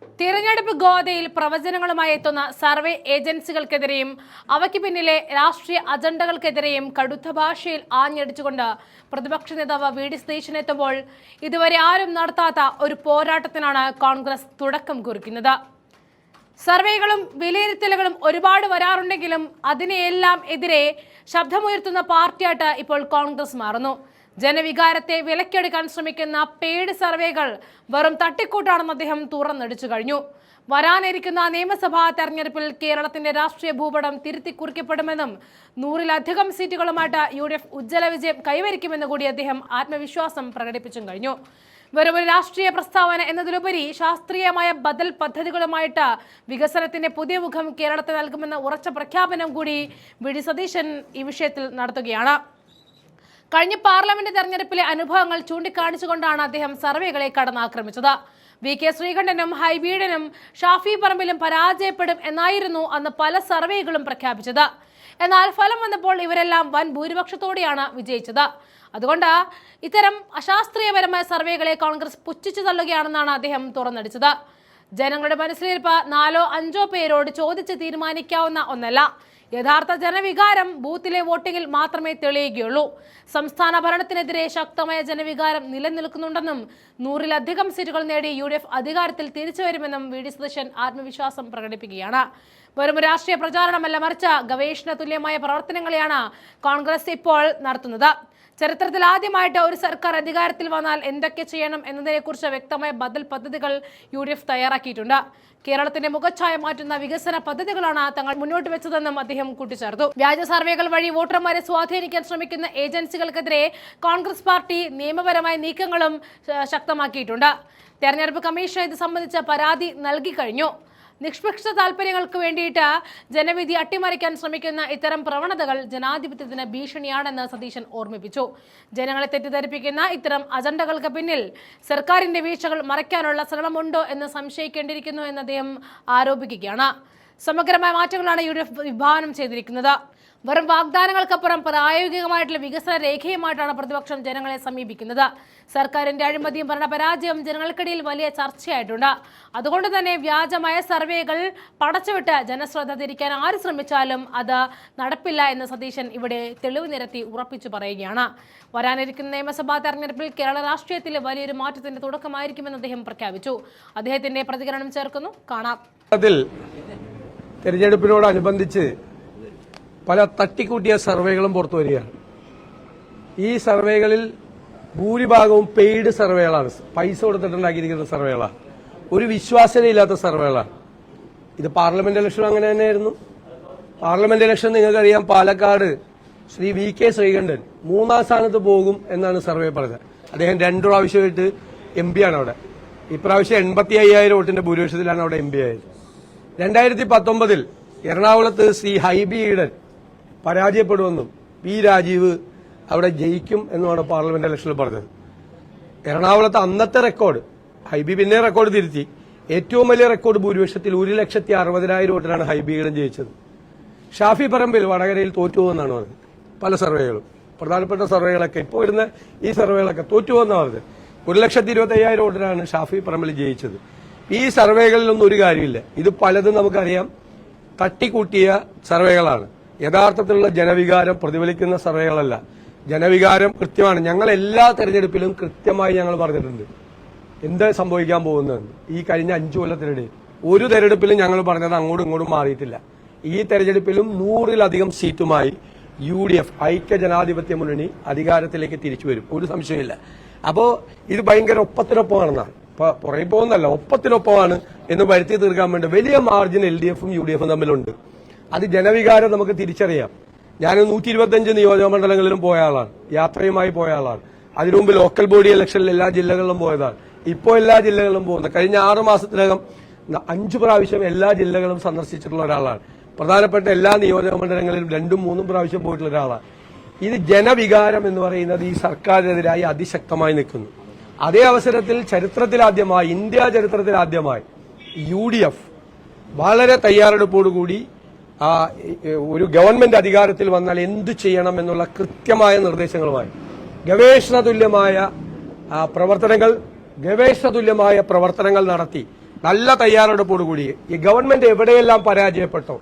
തിരഞ്ഞെടുപ്പ് ഗോതയിൽ പ്രവചനങ്ങളുമായി എത്തുന്ന സർവേ ഏജൻസികൾക്കെതിരെയും അവയ്ക്ക് പിന്നിലെ രാഷ്ട്രീയ അജണ്ടകൾക്കെതിരെയും കടുത്ത ഭാഷയിൽ ആഞ്ഞടിച്ചുകൊണ്ട് പ്രതിപക്ഷ നേതാവ് വി.ഡി. സതീശൻ എത്തുമ്പോൾ ഇതുവരെ ആരും നടത്താത്ത ഒരു പോരാട്ടത്തിനാണ് കോൺഗ്രസ് തുടക്കം കുറിക്കുന്നത്. സർവേകളും വിലയിരുത്തലുകളും ഒരുപാട് വരാറുണ്ടെങ്കിലും അതിനെയെല്ലാം എതിരെ ശബ്ദമുയർത്തുന്ന പാർട്ടിയായിട്ട് ഇപ്പോൾ കോൺഗ്രസ് മാറുന്നു. ജനവികാരത്തെ വിലക്കെടുക്കാൻ ശ്രമിക്കുന്ന പെയ്ഡ് സർവേകൾ വെറും തട്ടിക്കൂട്ടാണെന്ന് അദ്ദേഹം തുറന്നടിച്ചു കഴിഞ്ഞു. വരാനിരിക്കുന്ന നിയമസഭാ തെരഞ്ഞെടുപ്പിൽ കേരളത്തിന്റെ രാഷ്ട്രീയ ഭൂപടം തിരുത്തി കുറിക്കപ്പെടുമെന്നും 100-ലധികം സീറ്റുകളുമായിട്ട് UDF ഉജ്ജ്വല വിജയം കൈവരിക്കുമെന്ന് കൂടി അദ്ദേഹം ആത്മവിശ്വാസം പ്രകടിപ്പിച്ചും കഴിഞ്ഞു. വെറും ഒരു രാഷ്ട്രീയ പ്രസ്താവന എന്നതിലുപരി ശാസ്ത്രീയമായ ബദൽ പദ്ധതികളുമായിട്ട് വികസനത്തിന്റെ പുതിയ മുഖം കേരളത്തിന് നൽകുമെന്ന ഉറച്ച പ്രഖ്യാപനം കൂടി വി.ഡി. സതീശൻ ഈ വിഷയത്തിൽ നടത്തുകയാണ്. കഴിഞ്ഞ പാർലമെന്റ് തെരഞ്ഞെടുപ്പിലെ അനുഭവങ്ങൾ ചൂണ്ടിക്കാണിച്ചുകൊണ്ടാണ് അദ്ദേഹം സർവേകളെ കടന്നാക്രമിച്ചത്. വി.കെ. ശ്രീകണ്ഠനും ഹൈബീഡനും ഷാഫി പറമ്പിലും പരാജയപ്പെടും എന്നായിരുന്നു അന്ന് പല സർവേകളും പ്രഖ്യാപിച്ചത്. എന്നാൽ ഫലം വന്നപ്പോൾ ഇവരെല്ലാം വൻ ഭൂരിപക്ഷത്തോടെയാണ് വിജയിച്ചത്. അതുകൊണ്ട് ഇത്തരം അശാസ്ത്രീയപരമായ സർവേകളെ കോൺഗ്രസ് പുച്ഛിച്ചു തള്ളുകയാണെന്നാണ് അദ്ദേഹം തുറന്നടിച്ചത്. ജനങ്ങളുടെ മനസ്സിലിരിപ്പ് 4-5 പേരോട് ചോദിച്ച് തീരുമാനിക്കാവുന്ന ഒന്നല്ല. യഥാർത്ഥ ജനവികാരം ബൂത്തിലെ വോട്ടിങ്ങിൽ മാത്രമേ തെളിയുകയുള്ളൂ. സംസ്ഥാന ഭരണത്തിനെതിരെ ശക്തമായ ജനവികാരം നിലനിൽക്കുന്നുണ്ടെന്നും 100-ലധികം സീറ്റുകൾ നേടി UDF അധികാരത്തിൽ തിരിച്ചു വരുമെന്നും വി.ഡി. സതീശൻ ആത്മവിശ്വാസം പ്രകടിപ്പിക്കുകയാണ്. വെറും രാഷ്ട്രീയ പ്രചാരണമല്ല, മറിച്ച് ഗവേഷണ തുല്യമായ പ്രവർത്തനങ്ങളെയാണ് കോൺഗ്രസ് ഇപ്പോൾ നടത്തുന്നത്. ചരിത്രത്തിൽ ആദ്യമായിട്ട് ഒരു സർക്കാർ അധികാരത്തിൽ വന്നാൽ എന്തൊക്കെ ചെയ്യണം എന്നതിനെക്കുറിച്ച് വ്യക്തമായ ബദൽ പദ്ധതികൾ UDF തയ്യാറാക്കിയിട്ടുണ്ട്. കേരളത്തിന്റെ മുഖച്ഛായ മാറ്റുന്ന വികസന പദ്ധതികളാണ് തങ്ങൾ മുന്നോട്ട് വെച്ചതെന്നും അദ്ദേഹം കൂട്ടിച്ചേർത്തു. വ്യാജ സർവേകൾ വഴി വോട്ടർമാരെ സ്വാധീനിക്കാൻ ശ്രമിക്കുന്ന ഏജൻസികൾക്കെതിരെ കോൺഗ്രസ് പാർട്ടി നിയമപരമായ നീക്കങ്ങളും ശക്തമാക്കിയിട്ടുണ്ട്. തെരഞ്ഞെടുപ്പ് കമ്മീഷന് ഇത് സംബന്ധിച്ച പരാതി നൽകി കഴിഞ്ഞു. നിഷ്പക്ഷ താല്പര്യങ്ങൾക്ക് വേണ്ടിയിട്ട് ജനവിധി അട്ടിമറിക്കാൻ ശ്രമിക്കുന്ന ഇത്തരം പ്രവണതകൾ ജനാധിപത്യത്തിന് ഭീഷണിയാണെന്ന് സതീശൻ ഓർമ്മിപ്പിച്ചു. ജനങ്ങളെ തെറ്റിദ്ധരിപ്പിക്കുന്ന ഇത്തരം അജണ്ടകൾക്ക് പിന്നിൽ സർക്കാരിന്റെ വീഴ്ചകൾ മറയ്ക്കാനുള്ള ശ്രമമുണ്ടോ എന്ന് സംശയിക്കേണ്ടിയിരിക്കുന്നു എന്ന് അദ്ദേഹം ആരോപിക്കുകയാണ്. സമഗ്രമായ മാറ്റങ്ങളാണ് UDF വിഭാവനം ചെയ്തിരിക്കുന്നത്. വെറും വാഗ്ദാനങ്ങൾക്കപ്പുറം പ്രായോഗികമായിട്ടുള്ള വികസന രേഖയുമായിട്ടാണ് പ്രതിപക്ഷം ജനങ്ങളെ സമീപിക്കുന്നത്. സർക്കാരിന്റെ അഴിമതിയും ഭരണപരാജയവും ജനങ്ങൾക്കിടയിൽ വലിയ ചർച്ചയായിട്ടുണ്ട്. അതുകൊണ്ട് തന്നെ വ്യാജമായ സർവേകൾ പടച്ചുവിട്ട് ജനശ്രദ്ധ തിരിക്കാൻ ആര് ശ്രമിച്ചാലും അത് നടപ്പില്ല എന്ന് സതീശൻ ഇവിടെ തെളിവ് നിരത്തി ഉറപ്പിച്ചു പറയുകയാണ്. വരാനിരിക്കുന്ന നിയമസഭാ തെരഞ്ഞെടുപ്പിൽ കേരള രാഷ്ട്രീയത്തിലെ വലിയൊരു മാറ്റത്തിന്റെ തുടക്കമായിരിക്കുമെന്ന് അദ്ദേഹം പ്രഖ്യാപിച്ചു. അദ്ദേഹത്തിന്റെ പ്രതികരണം ചേർക്കുന്നു, കാണാം. തെരഞ്ഞെടുപ്പിനോടനുബന്ധിച്ച് പല തട്ടിക്കൂട്ടിയ സർവേകളും പുറത്തു വരികയാണ്. ഈ സർവേകളിൽ ഭൂരിഭാഗവും പെയ്ഡ് സർവേകളാണ്, പൈസ കൊടുത്തിട്ടുണ്ടാക്കിയിരിക്കുന്ന സർവേകളാണ്, ഒരു വിശ്വാസ്യതയില്ലാത്ത സർവേകളാണ്. ഇത് പാർലമെന്റ് ഇലക്ഷൻ അങ്ങനെ തന്നെയായിരുന്നു. പാർലമെന്റ് ഇലക്ഷൻ നിങ്ങൾക്കറിയാം, പാലക്കാട് ശ്രീ വി.കെ. ശ്രീകണ്ഠൻ 3-ാം സ്ഥാനത്ത് പോകും എന്നാണ് സർവേ പറഞ്ഞത്. അദ്ദേഹം 2 പ്രാവശ്യമായിട്ട് MP ആണ് അവിടെ. ഇപ്രാവശ്യം 85,000 വോട്ടിന്റെ ഭൂരിപക്ഷത്തിലാണ് അവിടെ MP ആയത്. 2019 എറണാകുളത്ത് ശ്രീ ഹൈബി ഈഡൻ പരാജയപ്പെടുമെന്നും P. രാജീവ് അവിടെ ജയിക്കും എന്നുമാണ് പാർലമെന്റ് ഇലക്ഷനിൽ പറഞ്ഞത്. എറണാകുളത്ത് അന്നത്തെ റെക്കോർഡ്, ഹൈബി പിന്നെ റെക്കോർഡ് തിരുത്തി, ഏറ്റവും വലിയ റെക്കോർഡ് ഭൂരിപക്ഷത്തിൽ 1,60,60,000 വോട്ടിലാണ് ഹൈബി ഈഡൻ ജയിച്ചത്. ഷാഫി പറമ്പിൽ വടകരയിൽ തോറ്റുപോകുമെന്നാണ് പറഞ്ഞത്. പല സർവേകളും, പ്രധാനപ്പെട്ട സർവേകളൊക്കെ ഇപ്പോൾ വരുന്ന ഈ സർവേകളൊക്കെ തോറ്റുപോകുന്നാണ് പറഞ്ഞത്. 1,25,000 വോട്ടിനാണ് ഷാഫി പറമ്പിൽ ജയിച്ചത്. ഈ സർവേകളിലൊന്നും ഒരു കാര്യമില്ല. ഇത് പലതും നമുക്കറിയാം തട്ടിക്കൂട്ടിയ സർവേകളാണ്. യഥാർത്ഥത്തിലുള്ള ജനവികാരം പ്രതിഫലിക്കുന്ന സർവേകളല്ല. ജനവികാരം കൃത്യമാണ്. ഞങ്ങൾ എല്ലാ തെരഞ്ഞെടുപ്പിലും കൃത്യമായി ഞങ്ങൾ പറഞ്ഞിട്ടുണ്ട് എന്ത് സംഭവിക്കാൻ പോകുന്നതെന്ന്. ഈ കഴിഞ്ഞ 5 കൊല്ലത്തിനിടയിൽ ഒരു തെരഞ്ഞെടുപ്പിലും ഞങ്ങൾ പറഞ്ഞത് അങ്ങോട്ടും ഇങ്ങോട്ടും മാറിയിട്ടില്ല. ഈ തെരഞ്ഞെടുപ്പിലും 100-ലധികം സീറ്റുമായി UDF ഐക്യ ജനാധിപത്യ മുന്നണി അധികാരത്തിലേക്ക് തിരിച്ചു വരും, ഒരു സംശയമില്ല. അപ്പോ ഇത് ഭയങ്കര ഒപ്പത്തിനൊപ്പമാണെന്നാണ്, പുറകെ പോകുന്നല്ല, ഒപ്പത്തിനൊപ്പമാണ് എന്ന് വരുത്തി തീർക്കാൻ വേണ്ടി വലിയ മാർജിൻ LDFും UDFും തമ്മിലുണ്ട്. അത് ജനവികാരം നമുക്ക് തിരിച്ചറിയാം. ഞാൻ 125 നിയോജക മണ്ഡലങ്ങളിലും പോയ ആളാണ്, യാത്രയുമായി പോയ ആളാണ്. അതിനു മുമ്പ് ലോക്കൽ ബോഡി ഇലക്ഷനിൽ എല്ലാ ജില്ലകളിലും പോയതാണ്. ഇപ്പോൾ എല്ലാ ജില്ലകളിലും പോകുന്നത്. കഴിഞ്ഞ 6 മാസത്തിനകം 5 പ്രാവശ്യം എല്ലാ ജില്ലകളും സന്ദർശിച്ചിട്ടുള്ള ഒരാളാണ്. പ്രധാനപ്പെട്ട എല്ലാ നിയോജക മണ്ഡലങ്ങളിലും 2-3 പ്രാവശ്യം പോയിട്ടുള്ള ഒരാളാണ്. ഇത് ജനവികാരം എന്ന് പറയുന്നത് ഈ സർക്കാരിനെതിരായി അതിശക്തമായി നിൽക്കുന്നു. അതേ അവസരത്തിൽ ചരിത്രത്തിലാദ്യമായി, ഇന്ത്യ ചരിത്രത്തിലാദ്യമായി UDF വളരെ തയ്യാറെടുപ്പോടുകൂടി ഒരു ഗവൺമെന്റ് അധികാരത്തിൽ വന്നാൽ എന്തു ചെയ്യണം എന്നുള്ള കൃത്യമായ നിർദ്ദേശങ്ങളുമായി ഗവേഷണ തുല്യമായ പ്രവർത്തനങ്ങൾ നടത്തി നല്ല തയ്യാറെടുപ്പോടുകൂടി ഈ ഗവൺമെന്റ് എവിടെയെല്ലാം പരാജയപ്പെട്ടോ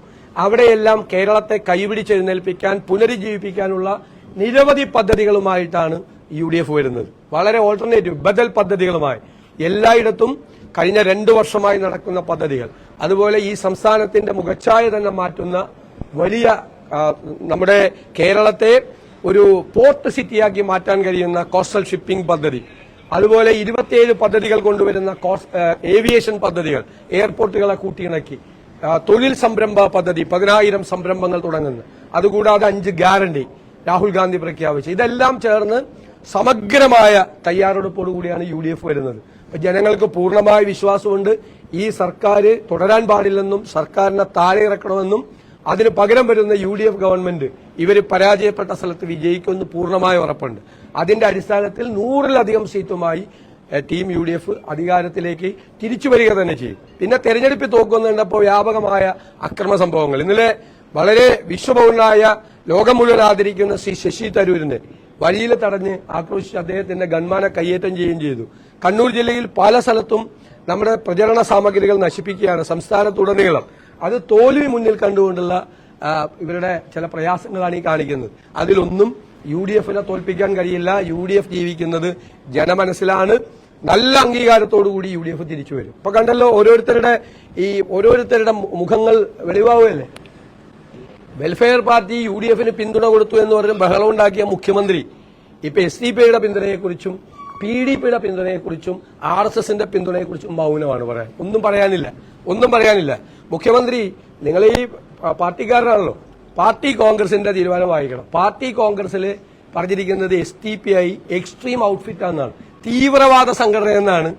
അവിടെയെല്ലാം കേരളത്തെ കൈപിടിച്ചെഴുന്നേൽപ്പിക്കാൻ പുനരുജ്ജീവിപ്പിക്കാനുള്ള നിരവധി പദ്ധതികളുമായിട്ടാണ് UDF വരുന്നത്. വളരെ ഓൾട്ടർനേറ്റീവ് ബദൽ പദ്ധതികളുമായി എല്ലായിടത്തും കഴിഞ്ഞ 2 വർഷമായി നടക്കുന്ന പദ്ധതികൾ, അതുപോലെ ഈ സംസ്ഥാനത്തിന്റെ മുഖച്ഛായ തന്നെ മാറ്റുന്ന വലിയ നമ്മുടെ കേരളത്തെ ഒരു പോർട്ട് സിറ്റിയാക്കി മാറ്റാൻ കഴിയുന്ന കോസ്റ്റൽ ഷിപ്പിംഗ് പദ്ധതി, അതുപോലെ 27 പദ്ധതികൾ കൊണ്ടുവരുന്ന ഏവിയേഷൻ പദ്ധതികൾ, എയർപോർട്ടുകളെ കൂട്ടിയിണക്കി തൊഴിൽ സംരംഭ പദ്ധതി 10,000 സംരംഭങ്ങൾ തുടങ്ങുന്നു. അതുകൂടാതെ 5 ഗ്യാരണ്ടി രാഹുൽ ഗാന്ധി പ്രഖ്യാപിച്ചു. ഇതെല്ലാം ചേർന്ന് സമഗ്രമായ തയ്യാറെടുപ്പോടുകൂടിയാണ് UDF വരുന്നത്. ജനങ്ങൾക്ക് പൂർണ്ണമായ വിശ്വാസമുണ്ട് ഈ സർക്കാർ തുടരാൻ പാടില്ലെന്നും സർക്കാരിനെ താഴെ ഇറക്കണമെന്നും അതിന് പകരം വരുന്ന UDF ഗവൺമെന്റ് ഇവർ പരാജയപ്പെട്ട സ്ഥലത്ത് വിജയിക്കുമെന്ന് പൂർണ്ണമായ ഉറപ്പുണ്ട്. അതിന്റെ അടിസ്ഥാനത്തിൽ 100-ലധികം സീറ്റുമായി ടീം UDF അധികാരത്തിലേക്ക് തിരിച്ചു വരിക തന്നെ ചെയ്യും. പിന്നെ തെരഞ്ഞെടുപ്പിൽ തോക്കുന്നുണ്ടപ്പോൾ വ്യാപകമായ അക്രമ സംഭവങ്ങൾ. ഇന്നലെ വളരെ വിശ്വപൗരനായ ലോകം മുഴുവൻ ആദരിക്കുന്ന ശ്രീ ശശി തരൂരിനെ വഴിയിൽ തടഞ്ഞ് ആക്രോശിച്ച് അദ്ദേഹത്തിന്റെ ഗൺമാനെ കയ്യേറ്റം ചെയ്യുകയും ചെയ്തു. കണ്ണൂർ ജില്ലയിൽ പല സ്ഥലത്തും നമ്മുടെ പ്രചരണ സാമഗ്രികൾ നശിപ്പിക്കുകയാണ് സംസ്ഥാനത്തുടനീളം. അത് തോൽവി മുന്നിൽ കണ്ടുകൊണ്ടുള്ള ഇവരുടെ ചില പ്രയാസങ്ങളാണ് ഈ കാണിക്കുന്നത്. അതിലൊന്നും UDF-നെ തോൽപ്പിക്കാൻ കഴിയില്ല. UDF ജീവിക്കുന്നത് ജനമനസ്സിലാണ്. നല്ല അംഗീകാരത്തോടുകൂടി UDF തിരിച്ചു വരും. ഇപ്പൊ കണ്ടല്ലോ ഓരോരുത്തരുടെ മുഖങ്ങൾ വെളിവാവുകയല്ലേ. വെൽഫെയർ പാർട്ടി UDF-ന് പിന്തുണ കൊടുത്തു എന്ന് പറഞ്ഞ് ബഹളമുണ്ടാക്കിയ മുഖ്യമന്ത്രി ഇപ്പൊ SDPയുടെ പിന്തുണയെക്കുറിച്ചും PDPയുടെ പിന്തുണയെക്കുറിച്ചും RSSന്റെ പിന്തുണയെക്കുറിച്ചും മൗനമാണ് പറയാൻ. ഒന്നും പറയാനില്ല. മുഖ്യമന്ത്രി നിങ്ങൾ ഈ പാർട്ടിക്കാരനാണല്ലോ, പാർട്ടി കോൺഗ്രസിന്റെ തീരുമാനം വായിക്കണം. പാർട്ടി കോൺഗ്രസിൽ പറഞ്ഞിരിക്കുന്നത് SDPI എക്സ്ട്രീം ഔട്ട്ഫിറ്റ് എന്നാണ്, തീവ്രവാദ സംഘടന എന്നാണ്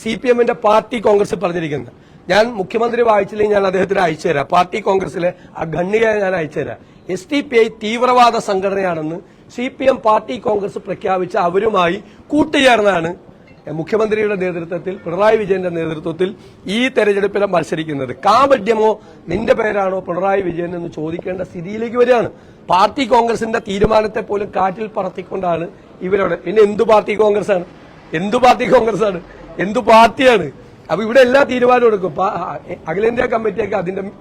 CPM-ന്റെ പാർട്ടി കോൺഗ്രസ് പറഞ്ഞിരിക്കുന്നത്. ഞാൻ മുഖ്യമന്ത്രി വായിച്ചില്ലെങ്കിൽ ഞാൻ അദ്ദേഹത്തിന് അയച്ചുതരാം. പാർട്ടി കോൺഗ്രസിലെ ആ ഖണ്ഡിക ഞാൻ അയച്ചുതരാം. SDPI തീവ്രവാദ സംഘടനയാണെന്ന് CPM പാർട്ടി കോൺഗ്രസ് പ്രഖ്യാപിച്ച അവരുമായി കൂട്ടുചേർന്നാണ് മുഖ്യമന്ത്രിയുടെ നേതൃത്വത്തിൽ, പിണറായി വിജയന്റെ നേതൃത്വത്തിൽ ഈ തെരഞ്ഞെടുപ്പിൽ മത്സരിക്കുന്നത്. കാപട്യമോ നിന്റെ പേരാണോ പിണറായി വിജയൻ എന്ന് ചോദിക്കേണ്ട സ്ഥിതിയിലേക്ക് വരികയാണ്. പാർട്ടി കോൺഗ്രസിന്റെ തീരുമാനത്തെ പോലും കാറ്റിൽ പറത്തിക്കൊണ്ടാണ് ഇവരോട്. പിന്നെ എന്തു പാർട്ടി കോൺഗ്രസാണ്? എന്തു പാർട്ടിയാണ്? അപ്പൊ ഇവിടെ എല്ലാ തീരുമാനവും എടുക്കും. അഖിലേന്ത്യാ കമ്മിറ്റിയൊക്കെ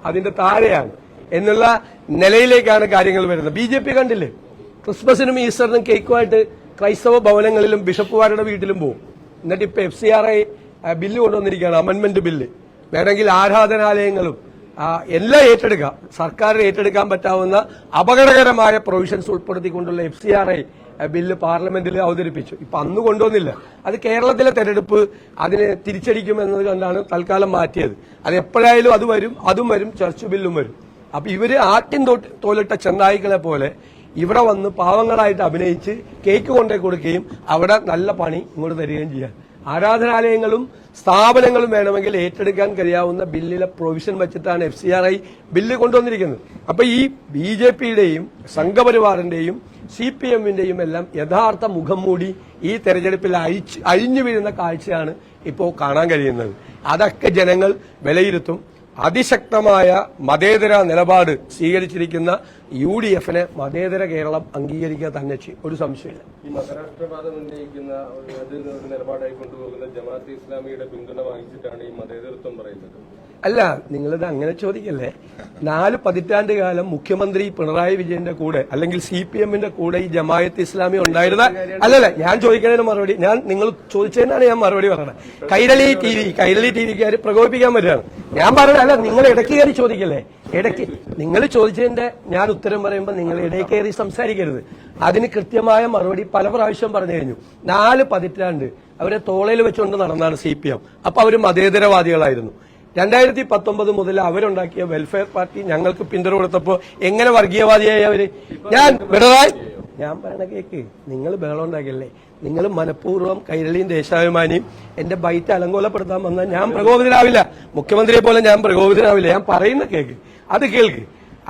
അതിന്റെ താഴെയാണ് എന്നുള്ള നിലയിലേക്കാണ് കാര്യങ്ങൾ വരുന്നത്. BJP കണ്ടില്ലേ, ക്രിസ്മസിനും ഈസ്റ്ററിനും കേക്കുമായിട്ട് ക്രൈസ്തവ ഭവനങ്ങളിലും ബിഷപ്പുമാരുടെ വീട്ടിലും പോകും. എന്നിട്ട് ഇപ്പൊ FCRI ബില്ല് കൊണ്ടുവന്നിരിക്കുകയാണ്, അമെന്റ്മെന്റ് ബില്ല്. വേണമെങ്കിൽ ആരാധനാലയങ്ങളും എല്ലാം ഏറ്റെടുക്കാം. സർക്കാരിന് ഏറ്റെടുക്കാൻ പറ്റാവുന്ന അപകടകരമായ പ്രൊവിഷൻസ് ഉൾപ്പെടുത്തിക്കൊണ്ടുള്ള FCRI ബില്ല് പാർലമെന്റിൽ അവതരിപ്പിച്ചു. ഇപ്പൊ അന്ന് കൊണ്ടുവന്നില്ല. അത് കേരളത്തിലെ തെരഞ്ഞെടുപ്പ് അതിനെ തിരിച്ചടിക്കുമെന്നത് കണ്ടാണ് തൽക്കാലം മാറ്റിയത്. അത് എപ്പോഴായാലും അതും വരും, ചർച്ച് ബില്ലും വരും. അപ്പൊ ഇവര് ആട്ടിൻ തോലിട്ട ചെന്നായികളെ പോലെ ഇവിടെ വന്ന് പാവങ്ങളായിട്ട് അഭിനയിച്ച് കേക്ക് കൊണ്ടേ കൊടുക്കുകയും അവിടെ നല്ല പണി ഇങ്ങോട്ട് തരികയും ചെയ്യാം. ആരാധനാലയങ്ങളും സ്ഥാപനങ്ങളും വേണമെങ്കിൽ ഏറ്റെടുക്കാൻ കഴിയാവുന്ന ബില്ലിലെ പ്രൊവിഷൻ വെച്ചിട്ടാണ് FCRI ബില്ല് കൊണ്ടുവന്നിരിക്കുന്നത്. അപ്പൊ ഈ BJPയുടെയും സംഘപരിവാറിന്റെയും CPM-ന്റെയും എല്ലാം യഥാർത്ഥ മുഖം മൂടി ഈ തെരഞ്ഞെടുപ്പിൽ അഴിഞ്ഞു വീഴുന്ന കാഴ്ചയാണ് ഇപ്പോൾ കാണാൻ കഴിയുന്നത്. അതൊക്കെ ജനങ്ങൾ വിലയിരുത്തും. അതിശക്തമായ മതേതര നിലപാട് സ്വീകരിച്ചിരിക്കുന്ന UDF-നെ മതേതര കേരളം അംഗീകരിക്കുക തന്നെ ചെയ്യും, ഒരു സംശയമില്ല. ഈ മതരാഷ്ട്രവാദം ഉന്നയിക്കുന്ന നിലപാടായി കൊണ്ടുപോകുന്ന ജമാഅത്തെ ഇസ്ലാമിയുടെ പിന്തുണ വാങ്ങിച്ചിട്ടാണ് ഈ മതേതരത്വം പറയുന്നത്. അല്ല, നിങ്ങളിത് അങ്ങനെ ചോദിക്കല്ലേ. 4 പതിറ്റാണ്ട് കാലം മുഖ്യമന്ത്രി പിണറായി വിജയന്റെ കൂടെ അല്ലെങ്കിൽ CPM-ന്റെ കൂടെ ഈ ജമാഅത്തെ ഇസ്ലാമി ഉണ്ടായിരുന്ന അല്ലല്ല, ഞാൻ ചോദിക്കുന്നതിന് മറുപടി നിങ്ങൾ ചോദിച്ചതിനാണ് ഞാൻ മറുപടി പറയുന്നത്. കൈരളി ടിവിക്കാർ പ്രകോപിപ്പിക്കാൻ പറ്റുകയാണ്. ഞാൻ പറഞ്ഞ അല്ല, നിങ്ങൾ ഇടയ്ക്ക് കയറി ചോദിക്കല്ലേ. ഇടയ്ക്ക് നിങ്ങൾ ചോദിച്ചതിന്റെ ഞാൻ ഉത്തരം പറയുമ്പോൾ നിങ്ങൾ ഇടയിൽ കയറി സംസാരിക്കരുത്. അതിന് കൃത്യമായ മറുപടി പല പ്രാവശ്യം പറഞ്ഞു കഴിഞ്ഞു. 4 പതിറ്റാണ്ട് അവരെ തോളയിൽ വെച്ചുകൊണ്ട് നടന്നാണ് CPM. അപ്പൊ അവര് മതേതരവാദികളായിരുന്നു. 2019 മുതൽ അവരുണ്ടാക്കിയ വെൽഫെയർ പാർട്ടി ഞങ്ങൾക്ക് പിന്തുണ കൊടുത്തപ്പോ എങ്ങനെ വർഗീയവാദിയായി അവര്? ഞാൻ പറയണ കേക്ക്, നിങ്ങൾ ബഹളം ഉണ്ടാക്കിയല്ലേ. നിങ്ങൾ മനഃപൂർവ്വം കൈരളിയും ദേശാഭിമാനിയും എന്റെ ബൈറ്റ് അലങ്കോലപ്പെടുത്താൻ വന്നാൽ ഞാൻ പ്രകോപിതനാവില്ല. മുഖ്യമന്ത്രിയെ പോലെ ഞാൻ പ്രകോപിതനാവില്ല. ഞാൻ പറയുന്ന കേക്ക്, അത് കേൾക്ക്.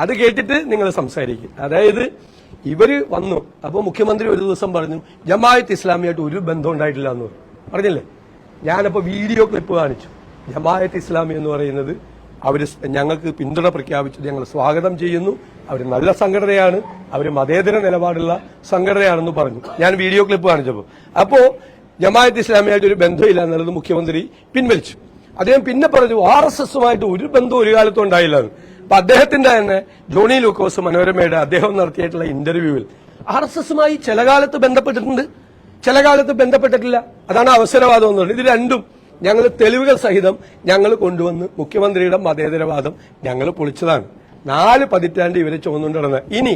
അത് കേട്ടിട്ട് നിങ്ങൾ സംസാരിക്കും. അതായത് ഇവര് വന്നു, അപ്പൊ മുഖ്യമന്ത്രി ഒരു ദിവസം പറഞ്ഞു ജമാഅത്ത് ഇസ്ലാമിയായിട്ട് ഒരു ബന്ധം ഉണ്ടായിട്ടില്ല എന്ന് പറഞ്ഞില്ലേ. ഞാനപ്പോ വീഡിയോ ക്ലിപ്പ് കാണിച്ചു. ജമാഅത്ത് ഇസ്ലാമി എന്ന് പറയുന്നത് അവര് ഞങ്ങൾക്ക് പിന്തുണ പ്രഖ്യാപിച്ചത് ഞങ്ങൾ സ്വാഗതം ചെയ്യുന്നു. അവർ നല്ല സംഘടനയാണ്, അവർ മതേതര നിലപാടുള്ള സംഘടനയാണെന്ന് പറഞ്ഞു. ഞാൻ വീഡിയോ ക്ലിപ്പ് കാണിച്ചപ്പോൾ. അപ്പോ ജമാഅത്ത് ഇസ്ലാമിയായിട്ട് ഒരു ബന്ധമില്ല എന്നുള്ളത് മുഖ്യമന്ത്രി പിൻവലിച്ചു. അദ്ദേഹം പിന്നെ പറഞ്ഞു RSSുമായിട്ട് ഒരു ബന്ധവും ഒരു കാലത്തും ഉണ്ടായില്ലെന്ന്. അപ്പൊ അദ്ദേഹത്തിന്റെ തന്നെ ജോണി ലൂക്കോസ് മനോരമയുടെ അദ്ദേഹം നടത്തിയിട്ടുള്ള ഇന്റർവ്യൂവിൽ RSSുമായി ചില കാലത്ത് ബന്ധപ്പെട്ടിട്ടുണ്ട്, ചില കാലത്ത് ബന്ധപ്പെട്ടിട്ടില്ല. അതാണ് അവസരവാദം എന്ന് പറയുന്നത്. ഇത് രണ്ടും ഞങ്ങൾ തെളിവുകൾ സഹിതം ഞങ്ങൾ കൊണ്ടുവന്ന് മുഖ്യമന്ത്രിയുടെ മതേതരവാദം ഞങ്ങൾ പൊളിച്ചതാണ്. 4 പതിറ്റാണ്ട് ഇവരെ ചുമന്നുകൊണ്ട് നടന്ന. ഇനി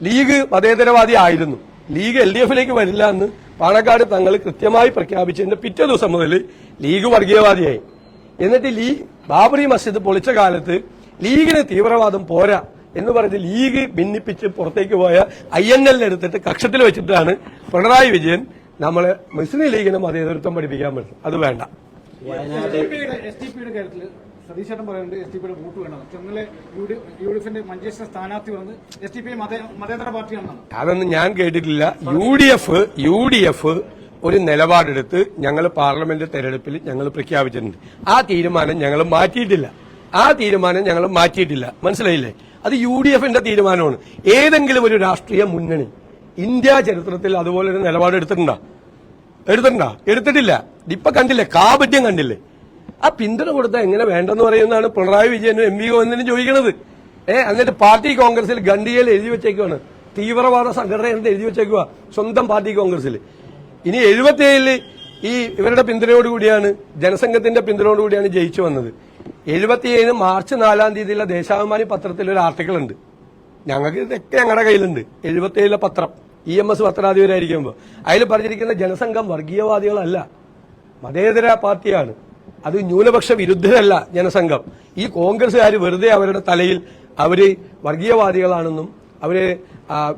ലീഗ് മതേതരവാദി ആയിരുന്നു, ലീഗ് LDFിലേക്ക് വരില്ല എന്ന് പാണക്കാട് തങ്ങൾ കൃത്യമായി പ്രഖ്യാപിച്ചതിന്റെ പിറ്റേ ദിവസം മുതൽ ലീഗ് വർഗീയവാദിയായി. എന്നിട്ട് ബാബറി മസ്ജിദ് പൊളിച്ച കാലത്ത് ലീഗിന് തീവ്രവാദം പോരാ എന്ന് പറഞ്ഞ് ലീഗ് ഭിന്നിപ്പിച്ച് പുറത്തേക്ക് പോയ INL എടുത്തിട്ട് കക്ഷത്തിൽ വെച്ചിട്ടാണ് പിണറായി വിജയൻ നമ്മളെ മുസ്ലിം ലീഗിന് മതേതരത്വം പഠിപ്പിക്കാൻ പറ്റും. അത് വേണ്ട. STPയുടെ കാര്യത്തിൽ സതീശേട്ടൻ പറയുന്നുണ്ട് STPയുടെ വോട്ട് വേണം. ഇന്നലെ UDFന്റെ മഞ്ചേശ്വര സ്ഥാനാർത്ഥി വന്ന് STP മതേതര പാർട്ടിയാണെന്നാണ്. അതൊന്നും ഞാൻ കേട്ടിട്ടില്ല. UDF ഒരു നിലപാടെടുത്ത് ഞങ്ങൾ പാർലമെന്റ് തെരഞ്ഞെടുപ്പിൽ ഞങ്ങൾ പ്രഖ്യാപിച്ചിട്ടുണ്ട്. ആ തീരുമാനം ഞങ്ങൾ മാറ്റിയിട്ടില്ല. മനസ്സിലായില്ലേ? അത് UDFന്റെ തീരുമാനമാണ്. ഏതെങ്കിലും ഒരു രാഷ്ട്രീയ മുന്നണി ഇന്ത്യ ചരിത്രത്തിൽ അതുപോലെ ഒരു നിലപാട് എടുത്തിട്ടില്ല. ഇപ്പൊ കണ്ടില്ലേ, കാപട്യം കണ്ടില്ലേ? ആ പിന്തുണ കൊടുത്താൽ എങ്ങനെ വേണ്ടെന്ന് പറയുന്നതാണ് പിണറായി വിജയനും MV ഗോവിന്ദനും ചോദിക്കുന്നത്. എന്നിട്ട് പാർട്ടി കോൺഗ്രസിൽ ഗണ്ഡികയിൽ എഴുതി വെച്ചേക്കുവാണ്, തീവ്രവാദ സംഘടനയാണെന്ന് എഴുതി വെച്ചേക്കുക സ്വന്തം പാർട്ടി കോൺഗ്രസിൽ. ഇനി 77 ഈ ഇവരുടെ പിന്തുണയോടുകൂടിയാണ്, ജനസംഘത്തിന്റെ പിന്തുണയോടുകൂടിയാണ് ജയിച്ചു വന്നത്. 77 മാർച്ച് 4-ാം തീയതിയിലുള്ള ദേശാഭിമാനി പത്രത്തിൽ ഒരു ആർട്ടിക്കിൾ ഉണ്ട്, ഞങ്ങൾക്ക് ഇതൊക്കെ ഞങ്ങളുടെ കയ്യിലുണ്ട്. 77 പത്രം EMS പത്രാധിപരായിരിക്കുമ്പോൾ അതിൽ പറഞ്ഞിരിക്കുന്ന ജനസംഘം വർഗീയവാദികളല്ല, മതേതര പാർട്ടിയാണ്. അത് ന്യൂനപക്ഷ വിരുദ്ധരല്ല ജനസംഘം. ഈ കോൺഗ്രസുകാർ വെറുതെ അവരുടെ തലയിൽ അവര് വർഗീയവാദികളാണെന്നും അവര്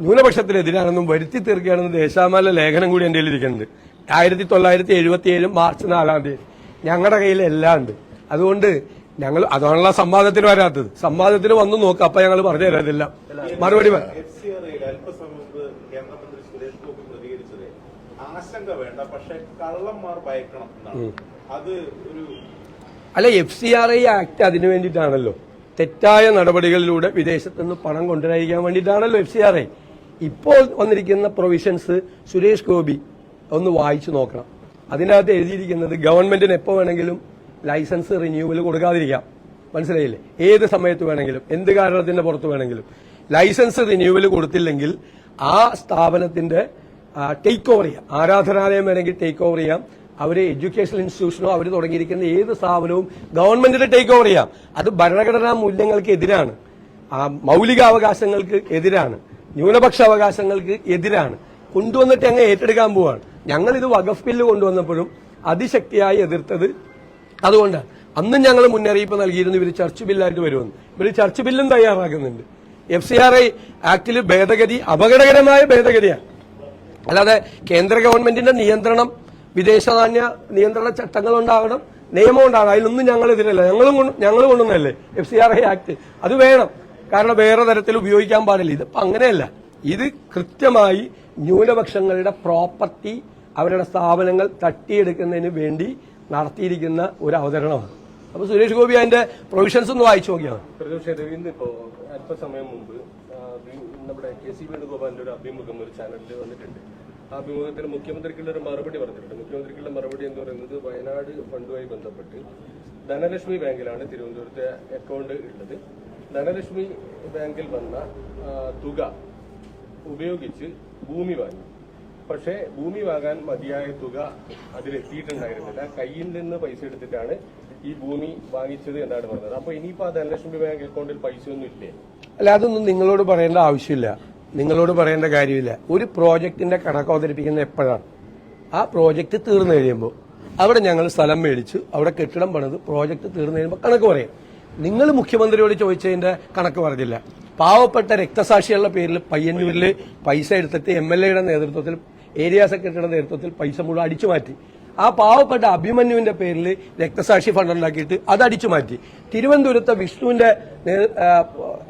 ന്യൂനപക്ഷത്തിനെതിരാണെന്നും വരുത്തി തീർക്കുകയാണെന്ന് ദേശാഭിമാനിലെ ലേഖനം കൂടി എന്റെ ഇരിക്കുന്നുണ്ട്. 1977 മാർച്ച് 4-ാം തീയതി ഞങ്ങളുടെ കയ്യിൽ എല്ലാം ഉണ്ട്. അതുകൊണ്ട് ഞങ്ങൾ അതാണുള്ള സംവാദത്തിന് വരാത്തത്. സംവാദത്തിന് വന്നു നോക്കാം, അപ്പൊ ഞങ്ങൾ പറഞ്ഞു തരാതില്ല. മറുപടി ആശങ്ക വേണ്ട, പക്ഷെ കള്ളന്മാർ ഭയക്കണം എന്നാണ്. അത് ഒരു അല്ല, FCRI ആക്ട് അതിനു വേണ്ടിയിട്ടാണല്ലോ, തെറ്റായ നടപടികളിലൂടെ വിദേശത്ത് നിന്ന് പണം കൊണ്ടുവരാൻ വേണ്ടിയിട്ടാണല്ലോ FCRI. ഇപ്പോൾ വന്നിരിക്കുന്ന പ്രൊവിഷൻസ് സുരേഷ് ഗോപി ഒന്ന് വായിച്ചു നോക്കണം. അതിനകത്ത് എഴുതിയിരിക്കുന്നത് ഗവൺമെന്റിന് എപ്പോ വേണമെങ്കിലും ലൈസൻസ് റിന്യൂവൽ കൊടുക്കാതിരിക്കാം. മനസ്സിലായില്ലേ? ഏത് സമയത്ത് വേണമെങ്കിലും, എന്ത് കാരണത്തിന്റെ പുറത്ത് വേണമെങ്കിലും ലൈസൻസ് റിന്യൂവൽ കൊടുത്തില്ലെങ്കിൽ ആ സ്ഥാപനത്തിന്റെ ടേക്ക് ഓവർ ചെയ്യാം. ആരാധനാലയം വേണമെങ്കിൽ ടേക്ക് ഓവർ ചെയ്യാം. അവര് എഡ്യൂക്കേഷണൽ ഇൻസ്റ്റിറ്റ്യൂഷനോ അവർ തുടങ്ങിയിരിക്കുന്ന ഏത് സ്ഥാപനവും ഗവൺമെന്റിന്റെ ടേക്ക് ഓവർ ചെയ്യാം. അത് ഭരണഘടനാ മൂല്യങ്ങൾക്ക് എതിരാണ്, മൌലികാവകാശങ്ങൾക്ക് എതിരാണ്, ന്യൂനപക്ഷ അവകാശങ്ങൾക്ക് എതിരാണ്. കൊണ്ടുവന്നിട്ട് അങ്ങ് ഏറ്റെടുക്കാൻ പോവാണ്. ഞങ്ങൾ ഇത് വഖഫ് ബില്ല് കൊണ്ടുവന്നപ്പോഴും അതിശക്തിയായി എതിർത്തത് അതുകൊണ്ടാണ്. അന്നും ഞങ്ങൾ മുന്നറിയിപ്പ് നൽകിയിരുന്നു ഇവർ ചർച്ച് ബില്ലായിട്ട് വരുമെന്ന്. ഇവർ ചർച്ച് ബില്ലും തയ്യാറാക്കുന്നുണ്ട്. FCRI ആക്ടിൽ ഭേദഗതി അപകടകരമായ ഭേദഗതിയാണ്. അല്ലാതെ കേന്ദ്ര ഗവൺമെന്റിന്റെ നിയന്ത്രണം, വിദേശ നാണ്യ നിയന്ത്രണ ചട്ടങ്ങൾ ഉണ്ടാകണം, നിയമം ഉണ്ടാകണം, അതിലൊന്നും ഞങ്ങൾ എതിരല്ല. ഞങ്ങൾ കൊണ്ടുവന്നല്ലേ FCRI ആക്ട്. അത് വേണം, കാരണം വേറെ തരത്തിൽ ഉപയോഗിക്കാൻ പാടില്ല. ഇതിപ്പോ അങ്ങനെയല്ല. ഇത് കൃത്യമായി ന്യൂനപക്ഷങ്ങളുടെ പ്രോപ്പർട്ടി, അവരുടെ സ്ഥാപനങ്ങൾ തട്ടിയെടുക്കുന്നതിന് വേണ്ടി നടത്തിയിരിക്കുന്ന ഒരു അവതരണമാണ്. അപ്പൊ സുരേഷ് ഗോപി അതിന്റെ പ്രൊവിഷൻസ് ഒന്ന് വായിച്ചു നോക്കിയാണ്. ഇന്നിപ്പോ അല്പസമയം മുമ്പ് നമ്മുടെ KC വേണുഗോപാലിന്റെ ഒരു അഭിമുഖം ഒരു ചാനലിൽ വന്നിട്ടുണ്ട്. ആ അഭിമുഖത്തിൽ മുഖ്യമന്ത്രിക്കുള്ള ഒരു മറുപടി പറഞ്ഞിട്ടുണ്ട്. മുഖ്യമന്ത്രിക്കുള്ള മറുപടി എന്ന് പറയുന്നത് വയനാട് ഫണ്ടുമായി ബന്ധപ്പെട്ട് ധനലക്ഷ്മി ബാങ്കിലാണ് തിരുവനന്തപുരത്തെ അക്കൗണ്ട് ഉള്ളത്. ധനലക്ഷ്മി ബാങ്കിൽ വന്ന തുക ഉപയോഗിച്ച് ഭൂമി വാങ്ങി. പക്ഷേ ഭൂമി വാങ്ങാൻ മതിയായ തുക അതിലെത്തിയിട്ടുണ്ടായിരുന്നില്ല. കയ്യിൽ നിന്ന് പൈസ എടുത്തിട്ടാണ് ഈ ഭൂമി വാങ്ങിച്ചത് എന്നാണ് പറഞ്ഞത്. അപ്പൊ ഇനിയിപ്പോ ആ ധനലക്ഷ്മി ബാങ്ക് അക്കൗണ്ടിൽ പൈസയൊന്നും ഇല്ലേ? അല്ല, അതൊന്നും നിങ്ങളോട് പറയേണ്ട ആവശ്യമില്ല, നിങ്ങളോട് പറയേണ്ട കാര്യമില്ല. ഒരു പ്രോജക്ടിന്റെ കണക്ക് അവതരിപ്പിക്കുന്ന എപ്പോഴാണ്? ആ പ്രോജക്ട് തീർന്നു കഴിയുമ്പോൾ അവിടെ ഞങ്ങൾ സ്ഥലം മേടിച്ച് അവിടെ കെട്ടിടം പണിത് പ്രോജക്ട് തീർന്നു കഴിയുമ്പോൾ കണക്ക് പറയാം. നിങ്ങൾ മുഖ്യമന്ത്രിയോട് ചോദിച്ചതിന്റെ കണക്ക് പറഞ്ഞില്ല. പാവപ്പെട്ട രക്തസാക്ഷികളുടെ പേരിൽ പയ്യന്നൂരിൽ പൈസ എടുത്തിട്ട് MLAയുടെ നേതൃത്വത്തിൽ, ഏരിയ സെക്രട്ടറിയുടെ നേതൃത്വത്തിൽ പൈസ മുഴുവൻ അടിച്ചു മാറ്റി. ആ പാവപ്പെട്ട അഭിമന്യുവിന്റെ പേരിൽ രക്തസാക്ഷി ഫണ്ട് ഉണ്ടാക്കിയിട്ട് അത് അടിച്ചു മാറ്റി. തിരുവനന്തപുരത്തെ വിഷ്ണുവിന്റെ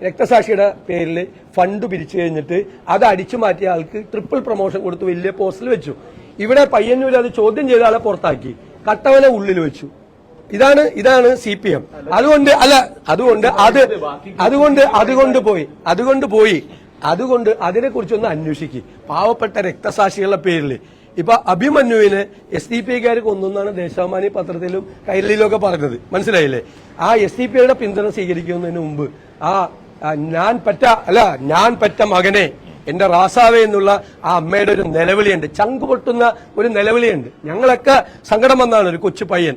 രക്തസാക്ഷിയുടെ പേരിൽ ഫണ്ട് പിരിച്ചു കഴിഞ്ഞിട്ട് അത് അടിച്ചു മാറ്റിയ ആൾക്ക് ട്രിപ്പിൾ പ്രൊമോഷൻ കൊടുത്ത് വലിയ പോസ്റ്റിൽ വെച്ചു. ഇവിടെ പയ്യന്നൂർ അത് ചോദ്യം ചെയ്ത ആളെ പുറത്താക്കി, കട്ടവനെ ഉള്ളിൽ വെച്ചു. ഇതാണ് CPM. അതുകൊണ്ട് അതിനെക്കുറിച്ചൊന്ന് അന്വേഷിക്കും. പാവപ്പെട്ട രക്തസാക്ഷികളുടെ പേരിൽ ഇപ്പൊ അഭിമന്യുവിനെ SDPIക്കാർ കൊന്നെന്നാണ് ദേശാഭിമാനി പത്രത്തിലും കൈരളിയിലും ഒക്കെ പറഞ്ഞത്. മനസ്സിലായില്ലേ? ആ SDPIയുടെ പിന്തുണ സ്വീകരിക്കുന്നതിന് മുമ്പ് ഞാൻ പെറ്റ മകനെ എന്റെ റാസാവേ എന്നുള്ള ആ അമ്മയുടെ ഒരു നിലവിളിയുണ്ട്, ചങ്ക് പൊട്ടുന്ന ഒരു നിലവിളിയുണ്ട്. ഞങ്ങളൊക്കെ സങ്കടം വന്നാണ് ഒരു കൊച്ചു പയ്യൻ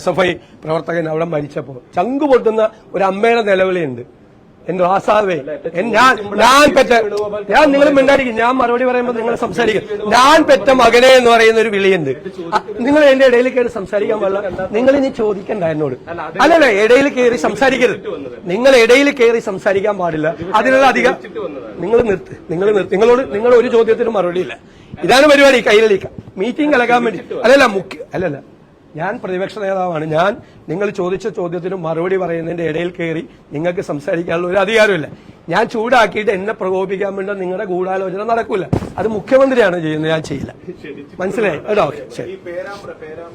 SFI പ്രവർത്തകൻ അവിടെ മരിച്ചപ്പോ ചങ്ക് പൊട്ടുന്ന ഒരു അമ്മയുടെ നിലവിളിയുണ്ട്. എന്റെ റാസാവേ ഞാൻ നിങ്ങൾ മിണ്ടായിരിക്കും, ഞാൻ മറുപടി പറയുമ്പോൾ നിങ്ങൾ സംസാരിക്കും. ഞാൻ പെറ്റ മകനെ എന്ന് പറയുന്ന ഒരു വിളിയുണ്ട്. നിങ്ങൾ എന്റെ ഇടയിൽ കയറി സംസാരിക്കാൻ പാടില്ല. നിങ്ങൾ ഇനി ചോദിക്കണ്ട എന്നോട്. അല്ലല്ല, ഇടയിൽ കയറി സംസാരിക്കരുത്. നിങ്ങൾ ഇടയിൽ കയറി സംസാരിക്കാൻ പാടില്ല. അതിനുള്ള അധികം നിങ്ങൾ നിർത്ത്. നിങ്ങൾ ഒരു ചോദ്യത്തിനും മറുപടിയില്ല. ഇതാണ് പരിപാടി. കൈരളിക്ക മീറ്റിംഗ് കലക്കാൻ വേണ്ടി അല്ലല്ല, ഞാൻ പ്രതിപക്ഷ നേതാവാണ്. നിങ്ങൾ ചോദിച്ച ചോദ്യത്തിന് മറുപടി പറയുന്നതിന്റെ ഇടയിൽ കയറി നിങ്ങൾക്ക് സംസാരിക്കാനുള്ള ഒരു അധികാരമില്ല. ഞാൻ ചൂടാക്കിയിട്ട് എന്നെ പ്രകോപിപ്പിക്കാൻ വേണ്ടി നിങ്ങളുടെ ഗൂഢാലോചന നടക്കൂല. അത് മുഖ്യമന്ത്രിയാണ് ചെയ്യുന്നത്, ഞാൻ ചെയ്യില്ല. മനസ്സിലായി? ഓക്കെ, ശരി. ഈ പേരാമ്പ്ര